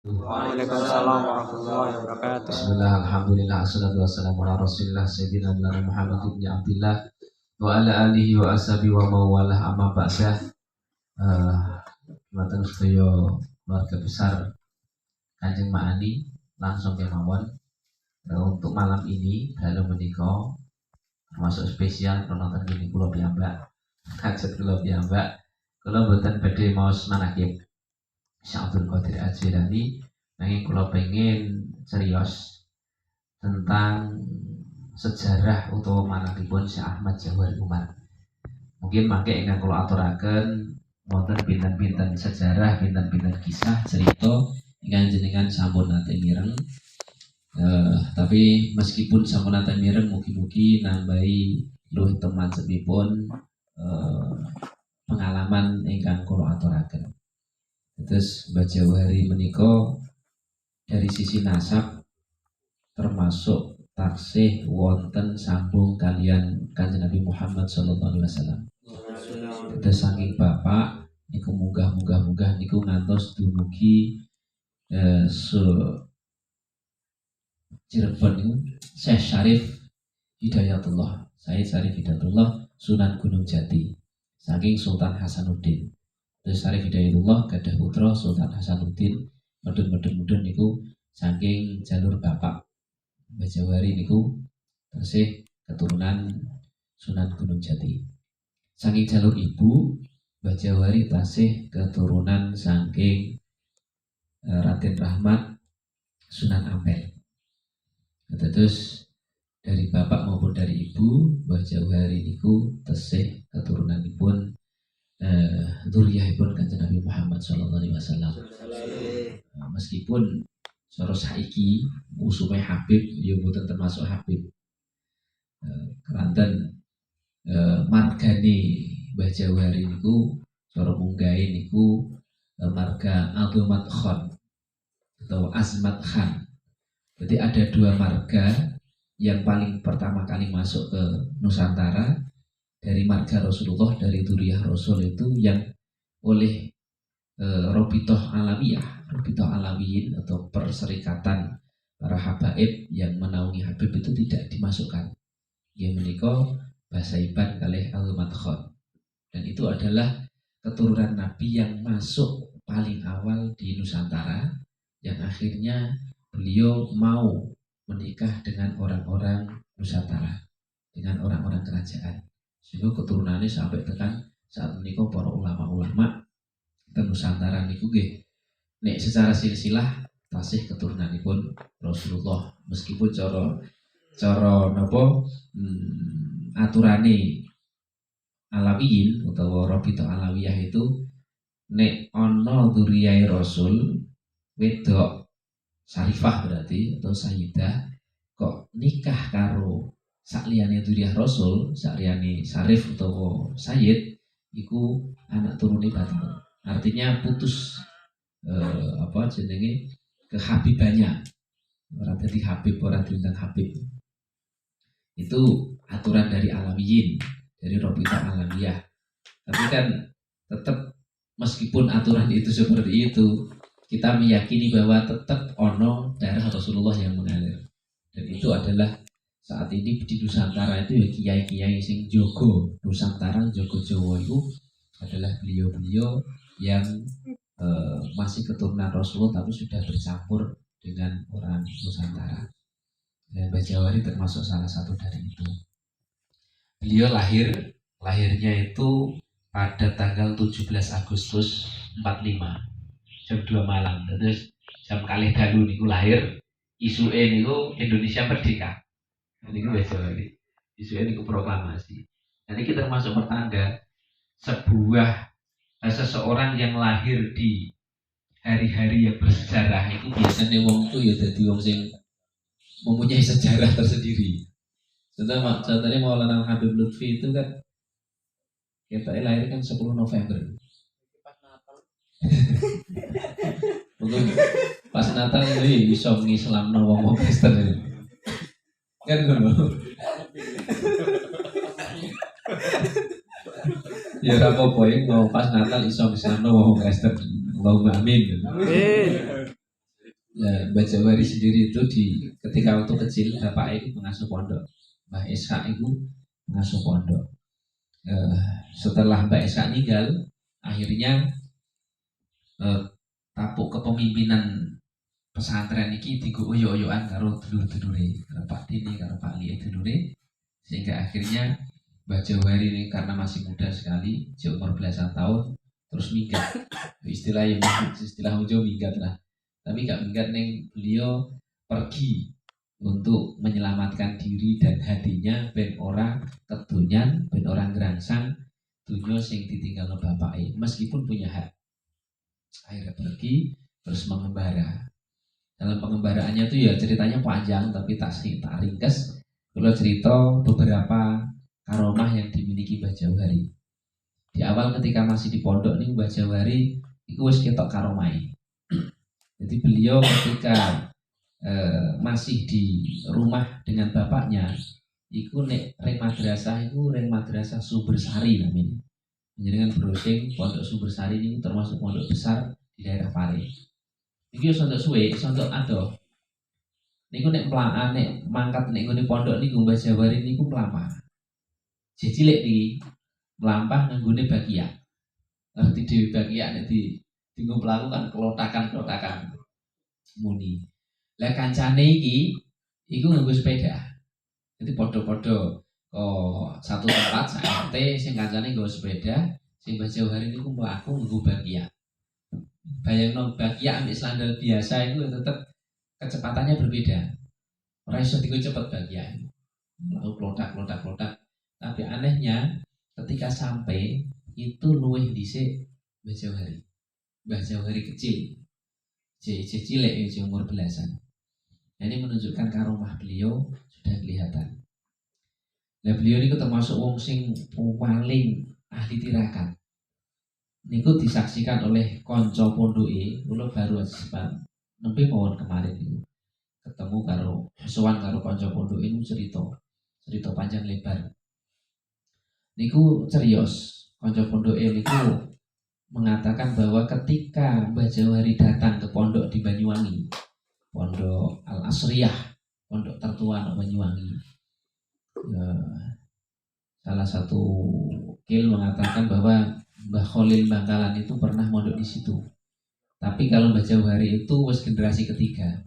Waalaikumsalam warahmatullahi wabarakatuh. Bismillah, alhamdulillah, assalatu wassalamu ala rasulillah Sayyidina Muhammad ibn Abdillah wa ala alihi wa ashabi wa mawalah amma ba'dah. Kematan sedaya keluarga besar Kanjeng Ma'ani langsung kemawon untuk malam ini dalam menikah termasuk spesial penonton gini kula piyambak kajet kula piyambak kula mboten badhe maos manakib Syekh Abdul Qadir Al-Jilani nanging kula pengen serius tentang sejarah utawa manakibun Syekh Ahmad Jawahir Umar. Mungkin mangke ingkang kula aturaken wonten pinten-pinten sejarah, pinten-pinten kisah cerita ingkang jenengan sampun nate mireng. Tapi meskipun sampun nate mireng mugi-mugi nambahi luwih temancepipun pengalaman ingkang kula aturaken. Terus Mbah Jawahari menika dari sisi nasab termasuk taksih wonten sambung kalian Kanjeng Nabi Muhammad sallallahu alaihi wasallam. Terus saking bapak niku munggah niku ngantos dumugi Cirebon niku Syekh Syarif Hidayatullah. Syekh Syarif Hidayatullah Sunan Gunung Jati. Saking Sultan Hasanuddin. Terus Syarif Hidayatullah gadah putra Sultan Hasanuddin medun niku saking jalur bapak Mbah Jawahari niku tersih keturunan Sunan Gunung Jati. Saking jalur ibu Mbah Jawahari tasih keturunan saking Raden Rahmat Sunan Ampel. Terus dari bapak maupun dari ibu Mbah Jawahari niku tesih keturunanipun dzurriyyahipun Kanjeng Nabi Muhammad sallallahu alaihi wasallam. Meskipun cara saiki usume Habib ya mboten termasuk Habib. Keranten margane Mbah Jawahari niku cara munggahe niku marga Azumat Khan atau Azmat Khan. Jadi ada dua marga yang paling pertama kali masuk ke Nusantara dari marga Rasulullah, dari Dzurriyyah Rasul itu yang oleh Robitoh Alawiyah, Robitoh Alawiyin atau perserikatan para habaib yang menaungi Habib itu tidak dimasukkan. Yang menikah bahasa Iban kalih Azumat Khan. Dan itu adalah keturunan Nabi yang masuk paling awal di Nusantara, yang akhirnya beliau mau menikah dengan orang-orang Nusantara, dengan orang-orang kerajaan. Sehingga keturunannya sampai tekan saat menikah para ulama-ulama dan Nusantara niku nggih nek secara silsilah tasih keturunanipun Rasulullah, meskipun cara napa aturane Alawiyin utawa Rabithah Alawiyah itu nek ana dzurriyyah Rasul wedok Syarifah berarti atau Sayyidah kok nikah karo sakliyane dzurriyyah Rasul, sakliyane Syarif utawa Sayyid iku anak turune batal. Artinya putus jenenge kehabibannya. Ora dadi Habib, ora diundang Habib. Itu aturan dari Alawiyin, dari Rabithah Alawiyah. Tapi kan tetap meskipun aturan itu seperti itu, kita meyakini bahwa tetap ono darah Rasulullah yang mengalir. Dan itu adalah saat ini di Nusantara itu ya kiai-kiai sing jogo Nusantara, jogo Jawa itu adalah beliau-beliau yang masih keturunan Rasulullah tapi sudah bercampur dengan orang Nusantara. Dan Mbah Jawahari termasuk salah satu dari itu. Beliau lahirnya itu pada tanggal 17 Agustus 45 jam 2 malam. Terus jam kalih dalu niku lahir, isuke niku Indonesia merdeka. Niku Mbah Jawahari. Isuke niku proklamasi. Dan ini termasuk pertanda seseorang yang lahir di hari-hari yang bersejarah itu biasanya wong itu ya jadi wong sing mempunyai sejarah tersendiri. Contohnya Maulana Habib Lutfi itu kan kita lahir kan 10 November. Pas Natal itu bisa mengislamno wong Kristen itu. Kan ngono. Ya apa-apa mau pas Natal iso mengislamno wong Kristen. Allahumma amin. Amin. Mbah Jawari sendiri itu ketika waktu kecil bapak itu pengasuh pondok, Mbah Esa itu pengasuh pondok. Setelah Mbak Esa meninggal, akhirnya tapuk kepemimpinan pesantren iki digoyo-oyoan karo dulur-dulure, karo Pak Dini, karo Pak Ali dulure, sehingga akhirnya Mbah Jawari ini karena masih muda sekali, umur belasan tahun, terus minggat. Istilah Ujo minggat lah. Tapi gak minggat neng, beliau pergi untuk menyelamatkan diri dan hatinya ben orang kedunyan, ben orang gerangsang dunia sing ditinggal bapake, meskipun punya hak. Akhirnya pergi terus mengembara. Dalam pengembaraannya itu ya ceritanya panjang, tapi tak ringkas. Kalau cerita beberapa karomah yang dimiliki Mbah Jawari. Di awal ketika masih di pondok nih Mbah Jawari itu wis ketok karomai. Jadi beliau ketika masih di rumah dengan bapaknya, iku nek reng madrasah Sumbersari namanya. Jenengan browsing pondok Sumbersari ini termasuk pondok besar di daerah Pare. Iki yo sondok suwe, sondok ado. Niku nek mangkat nek nggone pondok niku Mbah Jawari niku mlampah. Cilik iki mlampah nggone bakia. Ngerti dhewe bakia nek tinggal pelaku kan kelotakan muni. Lah kancane iku nganggo sepeda. Jadi podo-podo satu tempat RT sing kancane nggo sepeda, sing Mbah Jawari niku mlaku nganggo bakia. Bayangno bakia ambek sandal biasa itu tetap kecepatannya berbeda. Ora iso digo cepet bakia. Lalu klotak. Tapi anehnya ketika sampai itu luwih dhisik Mbah Jawari. Mbah Jawari kecil, cilik umur belasan. Ini menunjukkan karomah beliau sudah kelihatan. Nah beliau ini termasuk wong sing paling ahli tirakat. Niku disaksikan oleh konco pondoke, kula baru nembe mawon kemarin niku. Ketemu sowan karo konco pondoke niku cerita panjang lebar. Niku serius, konco pondoke niku mengatakan bahwa ketika Mbah Jawari datang ke pondok di Banyuwangi, pondok Al Asriyah, pondok tertua di Banyuwangi, salah satu kil mengatakan bahwa Mbah Khalil Bangkalan itu pernah mondok di situ. Tapi kalau Mbah Jawari itu was generasi ketiga.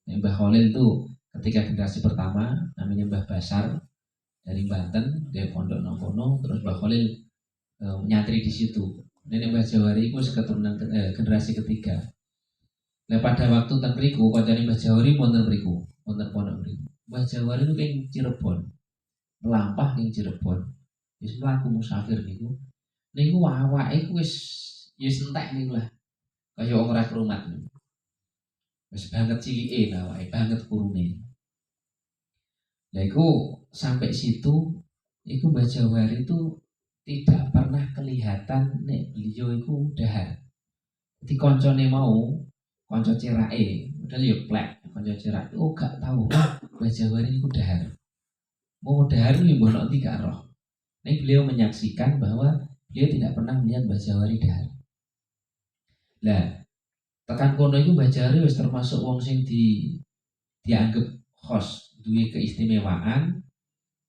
Mbah Khalil itu ketika generasi pertama namanya Mbah Basar dari Banten, dia pondok Nongkono, terus Mbah Khalil nyantri di situ. Nenek Mbah Jawari itu keturunan generasi ketiga. Nah pada waktu teng mriku kancane Mbah Jawari wonten mriku, wonten pondok mriku. Mbah Jawari itu ing Cirebon. Melampah ing Cirebon. Wis mlaku musafir niku. Niku awake wis entek niku lah. Kaya wong ora kerumat niku. Wis banget cilike awake, banget kurune. Lah iku sampai situ iku Mbah Jawari itu tidak pernah kelihatan nek beliau iku dahar. Jadi koncone mau, konco cerake, udah ya plek, konco cerake, gak tahu Mbah Jawari iku dahar. Mau dahar iki mbok nek gak roh. Nek beliau menyaksikan bahwa beliau tidak pernah melihat Mbah Jawari dahar. Lah, tekan kono iku Mbah Jawari wis termasuk wong sing dianggap khos, duwe keistimewaan,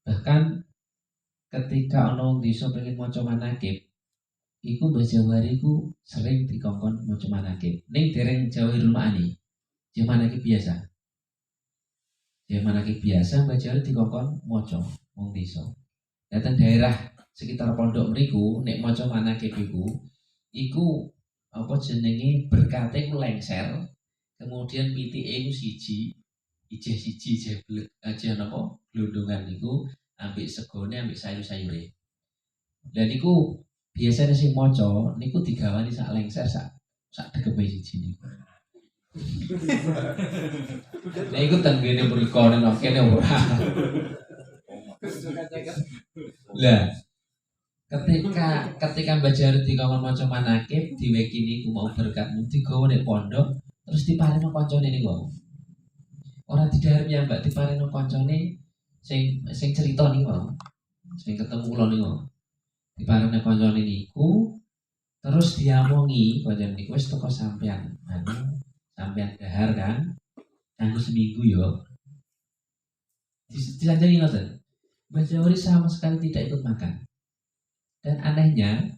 bahkan ketika ana wong desa pengen maca manakib, iku Mbah Jawari iku sering dikongkon maca manakib. Ning dereng Jawahirul Ma'ani. Ya manakib biasa. Mbah Jawari dikongkon maca wong desa. Datang daerah sekitar pondok mriku nek maca manakib iku apa jenenge berkate ku lengser. Kemudian pitike iku siji jeblek aja napa glondongan niku ambek segone ambek sayur-sayure. Lah niku biasanya sing maca niku digawani sak lengser sak degeme siji niku. Lah iku tenggene mriko nek kene ora. Lah ketika Mbah Jawari dikongkon maca manakib diweki niku mau berkat digawa nek pondok terus dipareno kancane niku. Ora didhahar ya Mbak dipareno kancane sing cerita niku mau. Sing ketemu kula niku. Dipareno kancane niku terus diamongi kancane niku wis teko sampean. sampean dahar kan, kanggo seminggu yo. Disanjani ngoten. Mbah Jawari sama sekali tidak ikut makan. Dan anehnya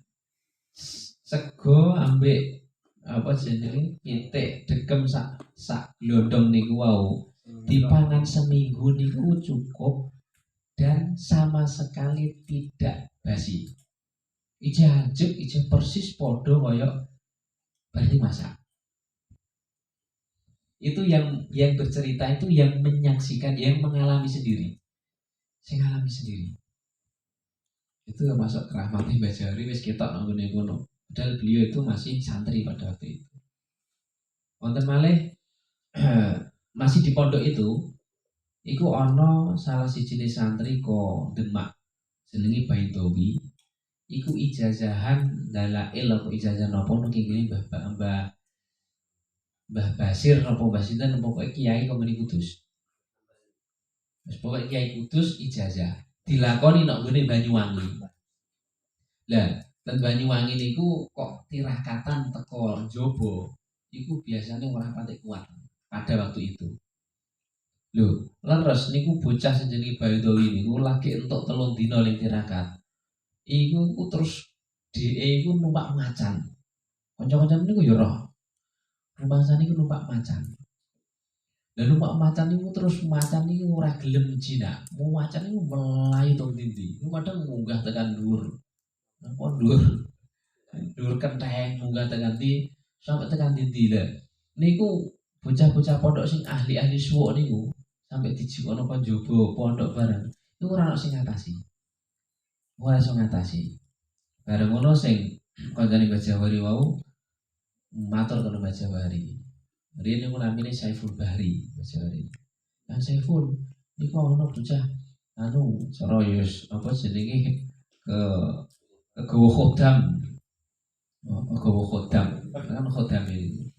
sego ambek apa jenenge pitik degem sak glondong niku wau dipangan seminggu niku cukup dan sama sekali tidak basi. Ije anjek, ije persis podo koyok berarti masak. Itu yang bercerita itu yang menyaksikan, yang mengalami sendiri. Saya ngalami sendiri. Itu termasuk keramatnya Mbah Jawari wis ketok nang ngene kono. Padahal beliau itu masih santri pada waktu itu. Wonten malih masih di pondok itu, iku ana salah siji santri kok Demak jenenge Baitowi. Iku ijazahan dalail apa ijazah napa niki Mbah Basir napa Mbah sinten pokoke kiai Komeni Kudus. Wis pokoke kiai Kudus ijazah dilakoni nek nggone Banyuwangi. Lah, ten Banyuwangi niku kok tirakatan teko njaba. Iku biasanya ora patek kuat pada waktu itu. Lho, leres niku bocah sing jenenge Baitowi niku lagi entuk 3 dina ning tirakat. Iku terus DE iku numpak macan. Kanca-kanca niku ya roh. Rumangsane niku numpak macan. Lah numpak macan niku terus macan niku ora gelem jinak. Mau macan niku melayu teng ndi-ndi. Niku kadang munggah tekan dhuwur. Napa dhuwur? Dhuwur kenteng munggah tekan ndi sampai tekan ndi lah. Niku bocah-bocah pondok sing ahli-ahli suwuk niku sampai dijikono apa njaba pondok bareng. Niku ora ono sing ngatasi. Ora iso ngatasi. Bareng ngono sing kancane Mbah Jawari wau matur karo Mbah Jawari. Riyen niku namine Saiful Bahri, Mbah Jawari. Lah Saiful niku ono bocah anu cara yus apa jenenge kegawa khodam. Kegawa khodam. Kan khodam iki.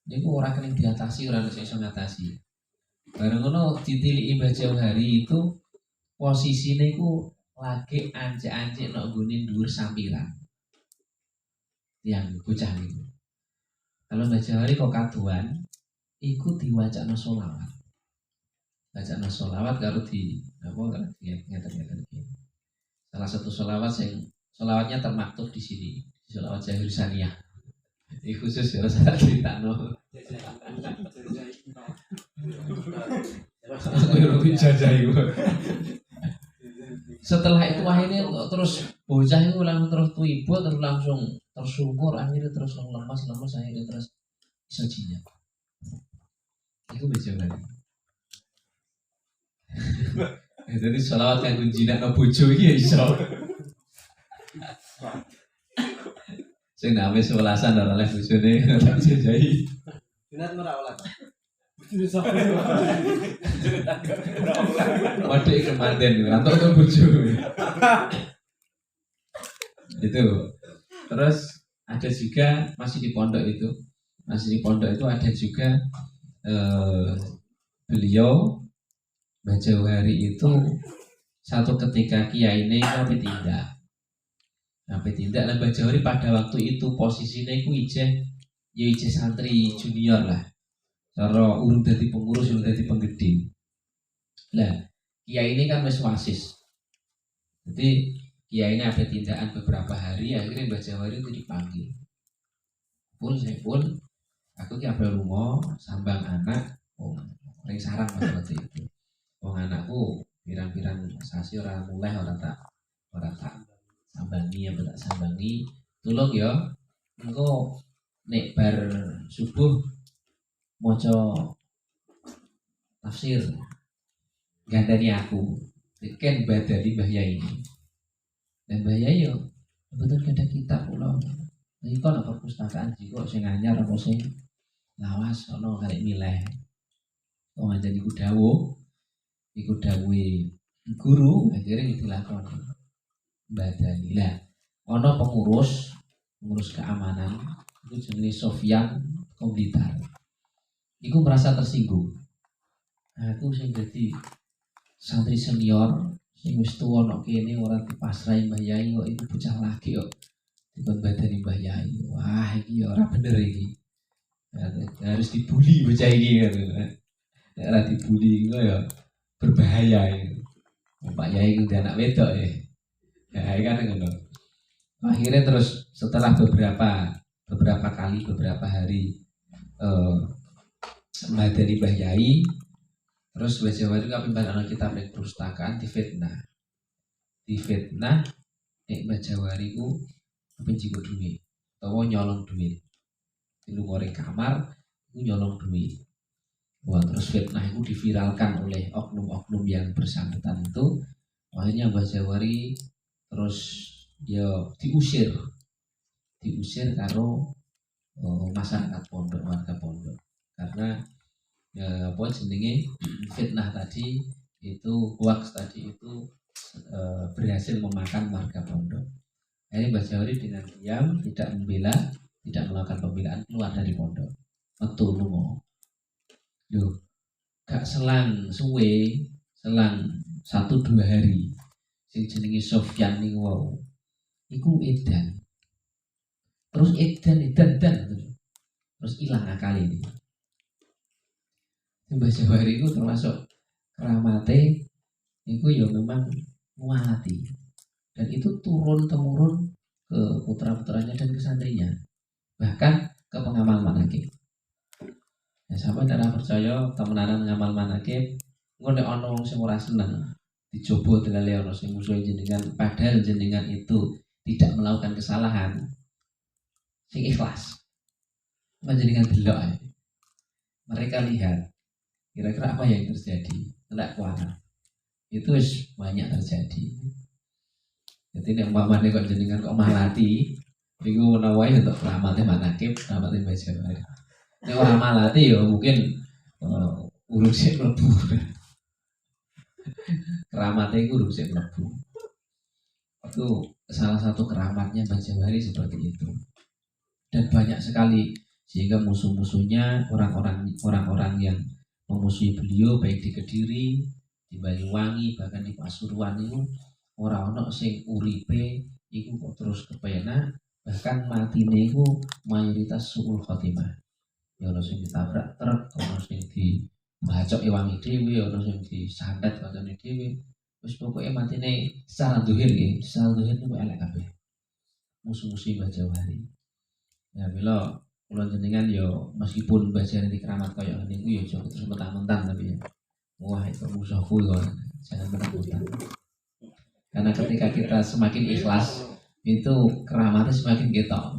Niku ora kena diatasi, ora iso ngatasi. Bareng ngono ditiliki Mbah Jawari itu posisine iku lagi anjek-anjek nek nggone dhuwur sampiran. Yang bocah niku. Kalau Mbah Jawari kok kaduan iku diwacana sholawat. Bacaan sholawat karo di apa ngeten-ngeten iki. Salah satu sholawatnya termaktub di sini. Sholawat Zahir Saniyah. Ini khusus ya saya critakno. Setelah itu akhirnya terus bocah itu langsung terus tuibu terus langsung tersungkur akhirnya terus lemas akhirnya terus iso jinak. Iku bejalan. Jadi sholawat kanggo jinak bojo iki ya iso. Sing name 11-an ora oleh bojone tak jajahi. Jinat ora oleh. Waduh iki kemanten antuk ke bojo. Itu. Terus ada juga masih di pondok itu. Masih di pondok itu ada juga beliau Mbah Jawari itu satu ketika kiai ini sampai tindak lah Mbah Jawari pada waktu itu posisinya itu ije santri junior lah. Cara urung dadi pengurus, urung dadi penggede. Lah, kiai ini kan wis wasis. Jadi kiai ini ada tindakan beberapa hari, akhirnya Mbah Jawari itu dipanggil. Aku ki apel lunga sambang anak, ring sarang waktu itu. Anakku pirang-pirang sasi ora mulai ora tak sambangi apa tak sambangi. Tulung ya, engko nek bar subuh maca tafsir gandani aku ken badani Mbah Yai ini. Dan Mbah Yai yo betul ada kitab kula. Iki kok ana perpustakaan jiko sing anyar apa sing lawas ana karek milih. Wong aja niku dawuh iku dawuhe guru akhirnya dilakoni. Badani lah ana pengurus keamanan itu jenis Sofyan Kombitar. Iku merasa tersinggung. Aku sing dadi santri senior sing wis tuwa nek kene ora dipasrahi Mbah Yai kok iku bocah lagi kok dikon badani Mbah Yai. Wah, iki ora bener iki. harus dibully bocah iki kan. Nek dibully itu ya berbahaya itu. Pak Yai itu anak wedok ya. Ya kan ngono. Akhirnya terus setelah beberapa kali beberapa hari madani Mbah Yai, terus Mbah Jawa itu kapimpan anak kita ning perpustakaan difitnah nek Mbah Jawa iku penjigo duit utawa nyolong duit. Di luar kamar itu nyolong duit. Wah, terus fitnah itu diviralkan oleh oknum-oknum yang bersangkutan itu. Akhirnya Mbah Jawari terus ya diusir karo masyarakat pondok, warga pondok, karena ya apa jenenge fitnah tadi itu, hoax tadi itu berhasil memakan warga pondok. Akhirnya Mbah Jawari dengan diam, tidak membela, tidak melakukan pembelaan, keluar dari pondok, metu lunga. Loh, gak selang 1-2 hari sing jenenge Sofyan niku wau iku edan. Terus terus hilang akal ini. Mbah Jawari itu termasuk keramate itu ya memang mualati, dan itu turun temurun ke putra-putranya dan ke santrinya, bahkan ke pengamal manakib. Ya sampai tidak percaya temenanan ngamal manakib, ngono ana wong sing ora seneng dicoba dengan leono sing musuh jenengan, padahal jenengan itu tidak melakukan kesalahan, sing ikhlas. Menjenengan delok ae. Mereka lihat kira-kira apa yang terjadi, tidak kuat. Itu banyak terjadi. Jadi nek umpamane kok jenengan kok malati, iku menawa untuk keramatnya manakib, keramatnya Mbah Jawari. Nek ora malati ya mungkin urung sik mlebu. Keramatnya itu urung sik mlebu. Itu salah satu keramatnya Mbah Jawari seperti itu. Dan banyak sekali sehingga musuh-musuhnya orang-orang yang memusuhi beliau baik di Kediri, di Banyuwangi, bahkan di Pasuruan itu ora ono sing uripe iku kok terus kepenak, bahkan matine iku mayoritas suul khotimah. Ya ono sing ditabrak truk, ono sing dibacoki wangi dhewe, ono sing disantet kancane dhewe. Wis pokoke matine secara zahir nggih, secara zahir niku elek kabeh. Musuh-musuh Mbah Jawari. Ya bila kula jenengan yo meskipun Mbah Jawari keramat kaya ngene iku ya aja terus mentang-mentang tapi ya. Wah, itu musuhku ya. Jangan mentang-mentang. Karena ketika kita semakin ikhlas, itu keramatnya semakin ketok.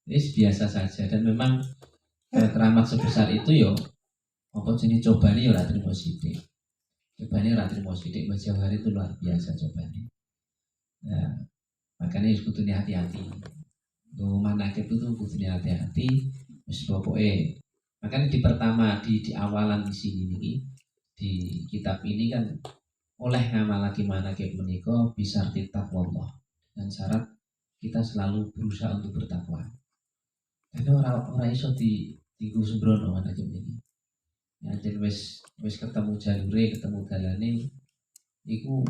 Ini biasa saja, dan memang keramat sebesar itu yo apa jenis cobane ya ora trimo sithik. Cobane ora trimo sithik, Mbah Jawari itu luar biasa cobane. Nah, makanya harus kudu hati-hati. Manakib itu kudu hati-hati. Wis pokoke. Makanya di awalan di sini nih, di kitab ini kan oleh ngamalake manakib menika bisa taqwallah, dan syarat kita selalu berusaha untuk bertakwa. Karena orang iso dienggo sembrono manakib niki. Ya yen wis ketemu jalure, ketemu dalane iku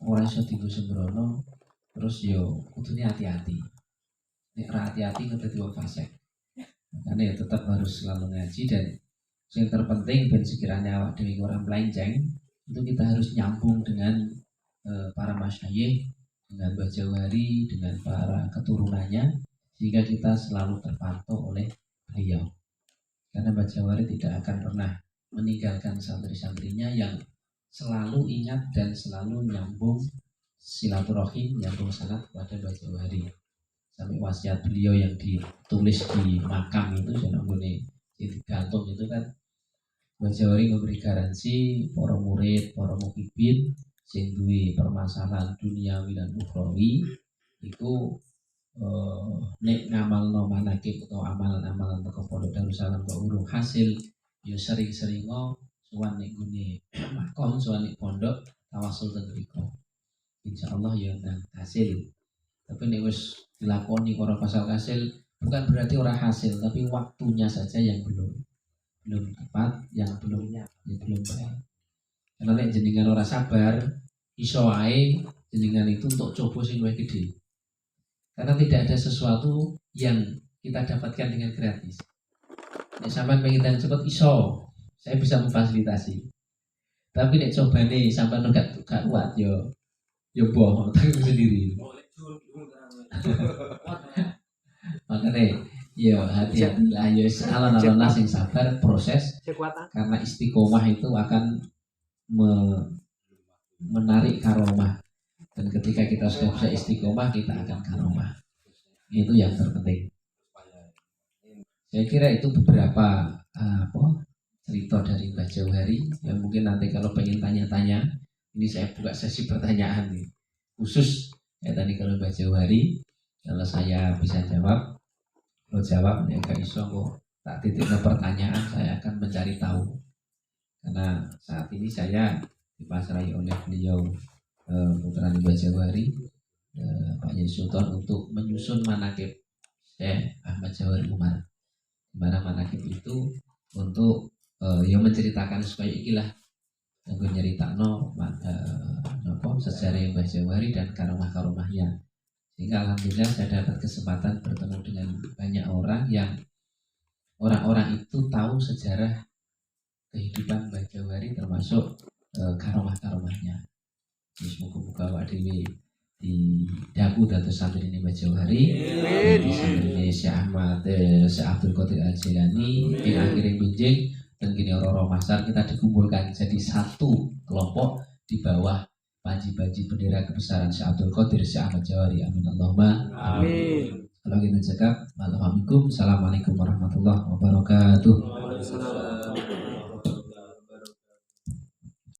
ora iso dienggo sembrono, terus yo kudune hati-hati. Nek ora hati-hati kedadi wong fasik. Makanya ya tetap harus selalu ngaji, dan yang terpenting ben sekiranya awak dhewe ora melenceng, itu kita harus nyambung dengan para masyayikh, dengan Mbah Jawari, dengan para keturunannya, sehingga kita selalu terpantau oleh beliau. Karena Mbah Jawari tidak akan pernah meninggalkan santri-santrinya yang selalu ingat dan selalu nyambung silaturahim, nyambung sanad kepada Mbah Jawari. Sampai wasiat beliau yang ditulis di makam itu, jangan boleh digantung itu kan, Mbah Jawari memberi garansi para murid, para muhibin sing duwe permasalahan duniawi dan ukhrawi iku nek ngamalno manakib atau amalan-amalan teko pondok Darussalam kok urung hasil, ya sering-seringo sowan nek gune makom, sowan nek pondok tawasul teng mriku. Insyaallah ya nang hasil. Tapi nek wis dilakoni ora pasal hasil, bukan berarti ora hasil, tapi waktunya saja yang belum tepat, yang belum baik. Karena nek jenengan ora sabar, iso wae jenengan itu untuk coba sing luwih gede. Karena tidak ada sesuatu yang kita dapatkan dengan gratis. Nek sampean pengen cepet iso, saya bisa memfasilitasi. Tapi nek coba nih sampean gak kuat yo bohong tanggung sendiri. Makanya ya hati-hatilah ya alon-alon sing sabar proses karena istiqomah itu akan menarik karomah dan ketika kita sudah bisa istiqomah kita akan karomah. Itu yang terpenting. Saya kira itu beberapa cerita dari Mbah Jauhari yang mungkin nanti kalau pengen tanya-tanya ini saya buka sesi pertanyaan nih khusus ya tadi kalau Mbah Jauhari kalau saya bisa jawab kalau jawab ya gak iso kok tak titik pertanyaan saya akan mencari tahu karena saat ini saya dipasrai oleh beliau putra Mbah Jauhari Pak Yai Sultan untuk menyusun manakib Syekh Ahmad Jauhari Umar dimana manakib itu untuk yang menceritakan supaya ikilah yang nyeritakno sejarah Mbah Jauhari dan karomah-karomahnya sehingga alhamdulillah saya dapat kesempatan bertemu dengan banyak orang yang orang-orang itu tahu sejarah kehidupan Mbah Jauhari termasuk karomah-karomahnya. Semoga Pak Dewi di daku dados santri ini Mbah Jauhari, di santri ini Syekh Ahmad, Syekh Abdul Qadir Al-Jilani, di akhirnya binjing dan gini Roro Masar kita dikumpulkan jadi satu kelompok di bawah panji-panji bendera kebesaran Syekh Abdul Qadir Syekh Ahmad Jauhari. Amin Allahumma amin. Kalau kita cakap, Assalamualaikum warahmatullahi wabarakatuh.